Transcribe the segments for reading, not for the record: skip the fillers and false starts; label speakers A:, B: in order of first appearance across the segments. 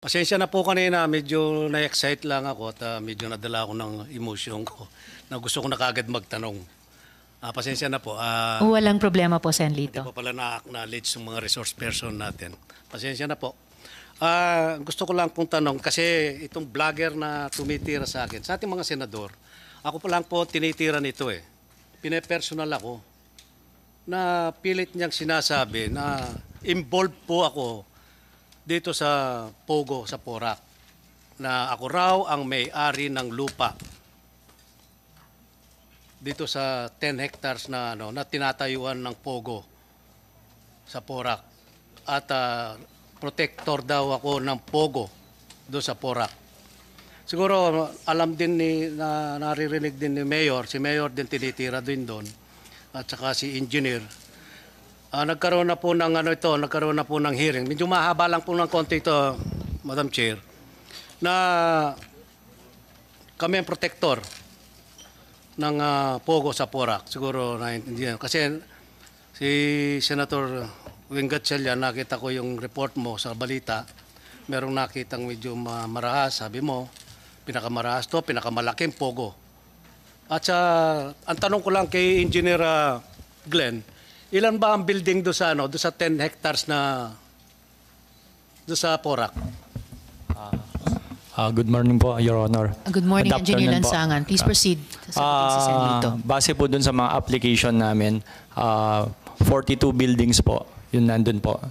A: Pasensya na po kanina, medyo na-excite lang ako at medyo nadala ako ng emosyon ko na gusto ko na kagad magtanong. Pasensya na po.
B: Walang problema po, Sen.
A: Hindi
B: Lito.
A: po pala na-acknowledge yung mga resource person natin. Pasensya na po. Gusto ko lang pong tanong kasi itong vlogger na tumitira sa akin, sa ating mga senador, ako pa lang po tinitira nito eh. Pinepersonal ako na pilit niyang sinasabi na involved po ako dito sa Pogo, sa Porac, na ako raw ang may-ari ng lupa dito sa 10 hectares na na tinatayuan ng Pogo sa Porac. At protector daw ako ng Pogo doon sa Porac. Siguro alam din naririnig din ni Mayor, si Mayor din tinitira din doon at saka si Engineer. Nagkaroon na po ng nagkaroon na po ng hearing. Medyo mahaba lang po ng konti ito, Madam Chair, na kami ang protector ng Pogo sa Porac. Siguro naintindihan. Kasi si Senator Wing Gatchalian, nakita ko yung report mo sa balita. Merong nakitang medyo marahas, sabi mo, pinakamarahas to, pinakamalaking Pogo. At ang tanong ko lang kay Engineer Glenn, ilan ba ang building do sa do sa 10 hectares na do sa Porac?
C: Good morning po, Your Honor.
B: Good morning,
C: Good
B: Engineer
C: afternoon po.
B: Lansangan. Please proceed. Sasagutin si Sen. Lito.
C: Base po dun sa mga application namin, 42 buildings po, yun nandun po.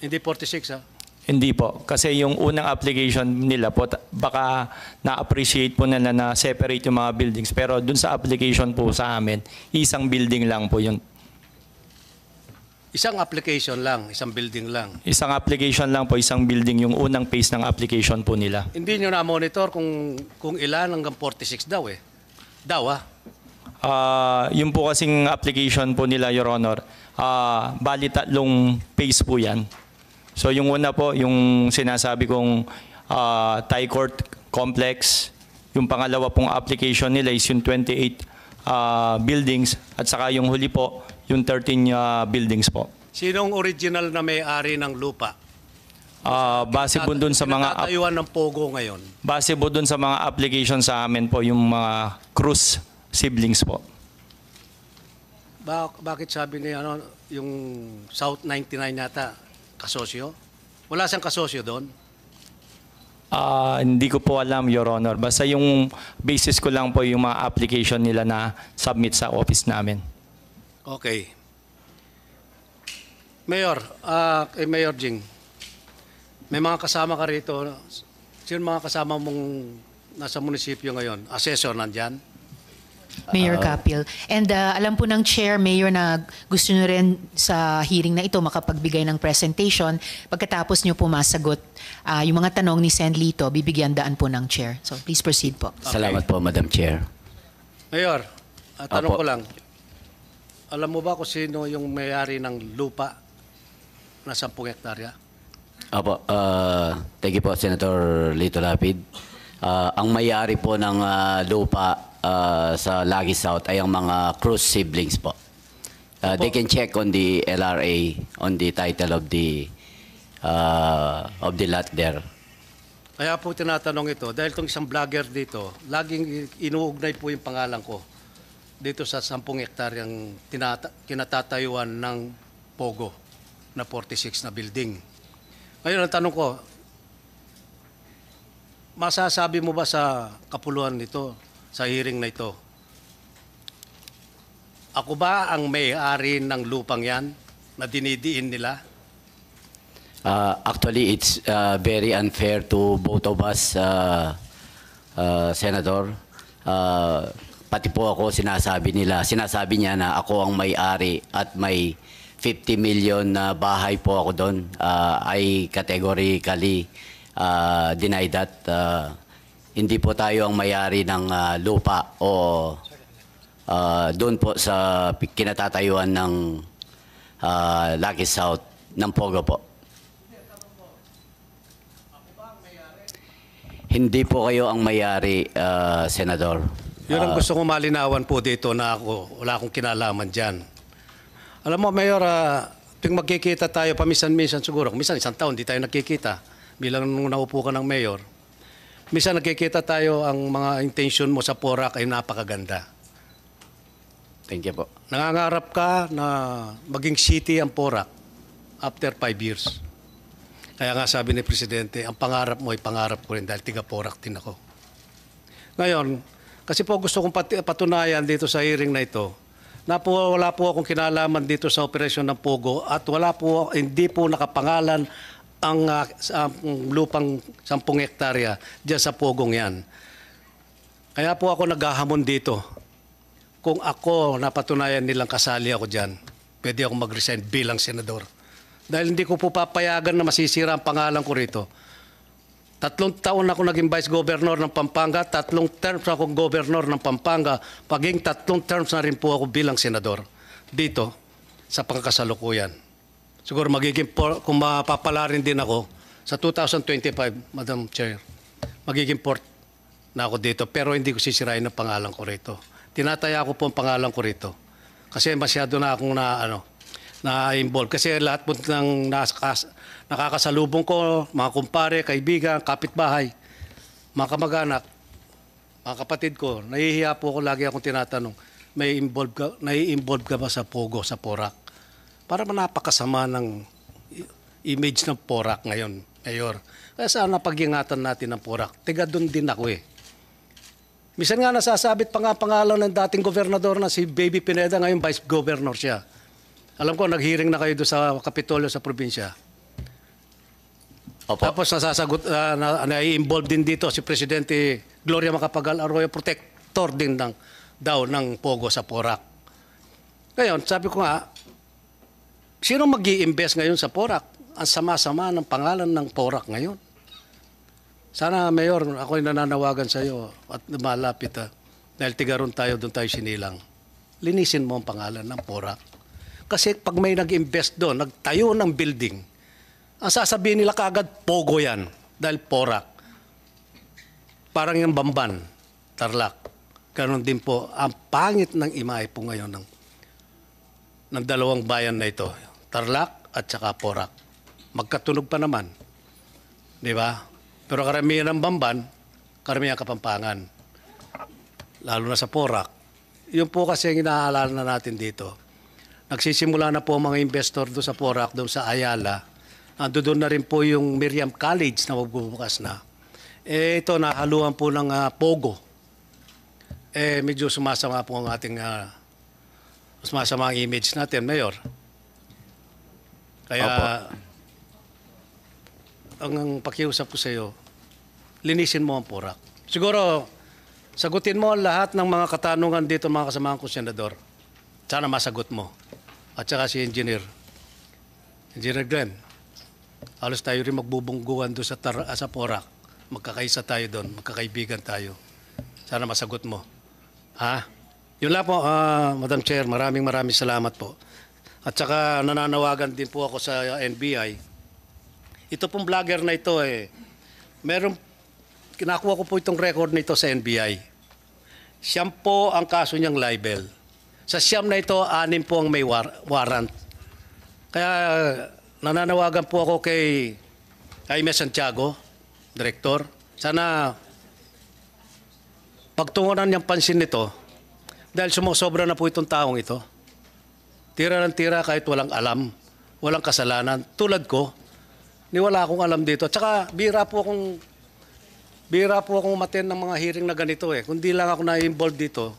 A: Hindi 46 ha?
C: Hindi po, kasi yung unang application nila po, baka na-appreciate po nila na separate yung mga buildings. Pero dun sa application po sa amin, isang building lang po yun.
A: Isang application lang, isang building lang.
C: Isang application lang po, isang building, yung unang phase ng application po nila.
A: Hindi nyo na-monitor kung ilan hanggang 46 daw eh. Daw ha?
C: Yung po kasing application po nila, Your Honor, bali tatlong phase po yan. So yung una po, yung sinasabi kong Thai Court Complex, yung pangalawa pong application nila is yung 28 buildings, at saka yung huli po, yung 13 buildings po.
A: Sinong original na may-ari ng lupa?
C: Base po dun sa mga
A: Pinatayuan ng Pogo ngayon.
C: base po dun sa mga application sa amin po, yung mga Cruz siblings po.
A: Bakit sabi niya yung South 99 yata kasosyo? Wala siyang kasosyo doon?
C: Hindi ko po alam, Your Honor. Basta yung basis ko lang po yung mga application nila na submit sa office namin.
A: Okay. Mayor, Mayor Jing, may mga kasama ka rito. Sino mga kasama mong nasa munisipyo ngayon? Assessor nandyan?
B: Mayor Capil. And alam po ng Chair, Mayor, na gusto nyo rin sa hearing na ito makapagbigay ng presentation. Pagkatapos nyo po masagot yung mga tanong ni Sen. Lito, bibigyan daan po ng Chair. So please proceed po.
A: Okay.
D: Salamat po, Madam Chair.
A: Mayor, tanong
D: Opo.
A: ko lang. Alam mo ba kung sino yung may-ari ng lupa na 10 hektarya?
D: Opo, thank you po, Senator Lito Lapid. Ang may-ari po ng lupa sa Lagi South ay ang mga Cruz siblings po. They can check on the LRA, on the title of the lot there.
A: Kaya po tinatanong ito, dahil itong isang vlogger dito, laging inuugnay po yung pangalan ko dito sa 10 hektaryang kinatatayuan ng Pogo na 46 na building. Ngayon ang tanong ko, masasabi mo ba sa kapuluan nito, sa hearing na ito, ako ba ang may-ari ng lupang yan na dinidiin nila?
D: Actually, it's very unfair to both of us, Senator. Pati po ako sinasabi niya na ako ang may-ari at may 50 million na bahay po ako doon. I categorically deny that. Hindi po tayo ang may-ari ng lupa o doon po sa kinatatayuan ng Lucky South ng Pogo po. Hindi po kayo ang may-ari, Senador.
A: Yun ang gusto kong malinawan po dito na ako, wala akong kinalaman dyan. Alam mo, Mayor, tuwing magkikita tayo, paminsan-minsan siguro, minsan isang taon, di tayo nagkikita. bilang nung naupo ka ng mayor, minsan nakikita tayo ang mga intention mo sa Porac ay napakaganda.
D: Thank you po.
A: Nangangarap ka na maging city ang Porac after 5 years. Kaya nga sabi ni Presidente, ang pangarap mo ay pangarap ko rin dahil tiga Porac din ako. Ngayon, kasi po gusto kong patunayan dito sa hearing na ito, na wala po akong kinalaman dito sa operasyon ng Pogo at hindi po nakapangalan ang lupang 10 hektarya dyan sa Pogong yan. Kaya po ako naghahamon dito. Kung ako napatunayan nilang kasali ako dyan, pwede akong mag-resign bilang senador. Dahil hindi ko po papayagan na masisira ang pangalan ko rito. 3 taon ako naging Vice Governor ng Pampanga, 3 terms akong Governor ng Pampanga, paging 3 terms na rin po ako bilang senador dito sa pangkasalukuyan. Siguro kung mapapala rin din ako sa 2025, Madam Chair, magiging port na ako dito pero hindi ko sisirain ang pangalan ko rito. Tinataya ko po ang pangalan ko rito kasi masyado na akong na-involve. Kasi lahat po ng nakakasalubong ko, mga kumpare, kaibigan, kapitbahay, mga kamag-anak, mga kapatid ko, nahihiya po ako, lagi akong tinatanong, nai-involve ka ba sa Pogo, sa Porac? Para napakasama ng image ng Porac ngayon, Mayor. Kaya sana pag-ingatan natin ng Porac. Tiga doon din ako eh. Minsan nga nasasabit pa nga pangalan ng dating gobernador na si Baby Pineda, ngayon Vice Governor siya. Alam ko, nag-hearing na kayo doon sa Kapitolyo sa probinsya.
D: Opo.
A: Tapos nasasagot, na-involve din dito si Presidente Gloria Macapagal Arroyo, protector din daw ng Pogo sa Porac. Ngayon, sabi ko nga, sino mag-i-invest ngayon sa Porac? Ang sama-sama ng pangalan ng Porac ngayon. Sana, Mayor, ako'y nananawagan sa iyo at malapit dahil tigaron tayo, doon tayo sinilang. Linisin mo ang pangalan ng Porac. Kasi pag may nag-invest doon, nagtayo ng building, ang sasabihin nila kaagad, Pogo yan, dahil Porac. Parang yung Bamban, Tarlac. Ganon din po, ang pangit ng imahe po ngayon ng dalawang bayan na ito, Tarlac at saka Porac. Magkatunog pa naman. Di ba? Pero karamihan ng Bamban, karamihan Kapampangan. Lalo na sa Porac. Yun po kasi ang inaalala na natin dito. Nagsisimula na po ang mga investor doon sa Porac, doon sa Ayala. Doon na rin po yung Miriam College na magbubukas na. Ito, nahaluan po ng Pogo. Medyo sumasama po ang ating sumasama ang image natin, Mayor. Kaya, ang pakiusap ko sa iyo, linisin mo ang Porac. Siguro, sagutin mo lahat ng mga katanungan dito, mga kasamahan ko, Senador. Sana masagot mo. At saka si Engineer Glenn. Halos tayo rin magbubungguan doon sa Porac. Magkakaisa tayo doon, magkakaibigan tayo. Sana masagot mo. Yun lang po, Madam Chair, maraming salamat po. At saka nananawagan din po ako sa NBI. Ito pong vlogger na ito kinakuha ko po itong record nito sa NBI. Siyam po ang kaso niyang libel. Sa siyam na ito, 6 po ang may warrant. Kaya nananawagan po ako kay Jaime Santiago, Director. Sana pagtungunan niyang pansin nito dahil sumusobra na po itong taong ito. Tira ng tira kahit walang alam, walang kasalanan. Tulad ko, wala akong alam dito. Tsaka bira po akong umattend ng mga hearing na ganito eh. Kung di lang ako na-involved dito,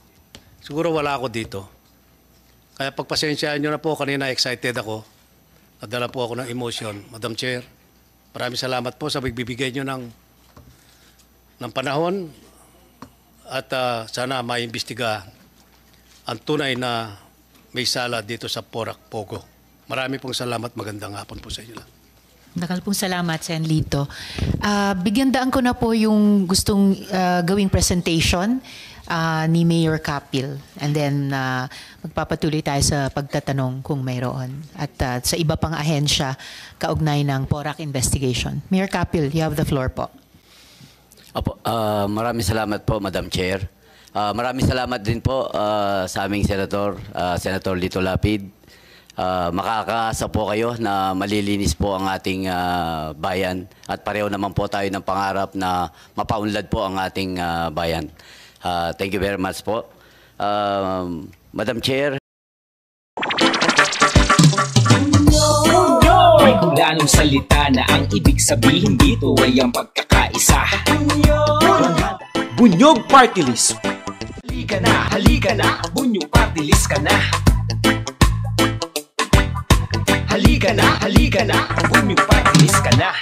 A: siguro wala ako dito. Kaya pagpasensyaan nyo na po, kanina excited ako. Nadala po ako ng emotion. Madam Chair, maraming salamat po sa pagbibigay nyo ng panahon at sana maimbestiga ang tunay na may sala dito sa Porac, Pogo. Marami pong salamat. Magandang hapon po sa inyo lang.
B: Nakal pong salamat, Sen. Lito. Bigyan daan ko na po yung gustong gawing presentation ni Mayor Capil. And then magpapatuloy tayo sa pagtatanong kung mayroon. At sa iba pang ahensya, kaugnay ng Porac investigation. Mayor Capil, you have the floor po.
D: Opo, maraming salamat po, Madam Chair. Maraming salamat din po sa aming Senator Lito Lapid. makakaasa po kayo na malilinis po ang ating bayan at pareho naman po tayo ng pangarap na mapaunlad po ang ating bayan. Thank you very much po. Madam Chair.
E: May hulanong salita na ang ibig sabihin dito ay ang pagkakaisa.
F: Bunyog Party List.
E: Halika na, Bunyog Party List ka na. Halika na, Bunyog Party List ka na.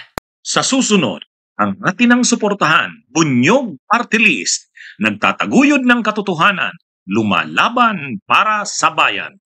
G: Sa susunod, ang atinang suportahan, Bunyog Party List, nagtataguyod ng katotohanan, lumalaban para sa bayan.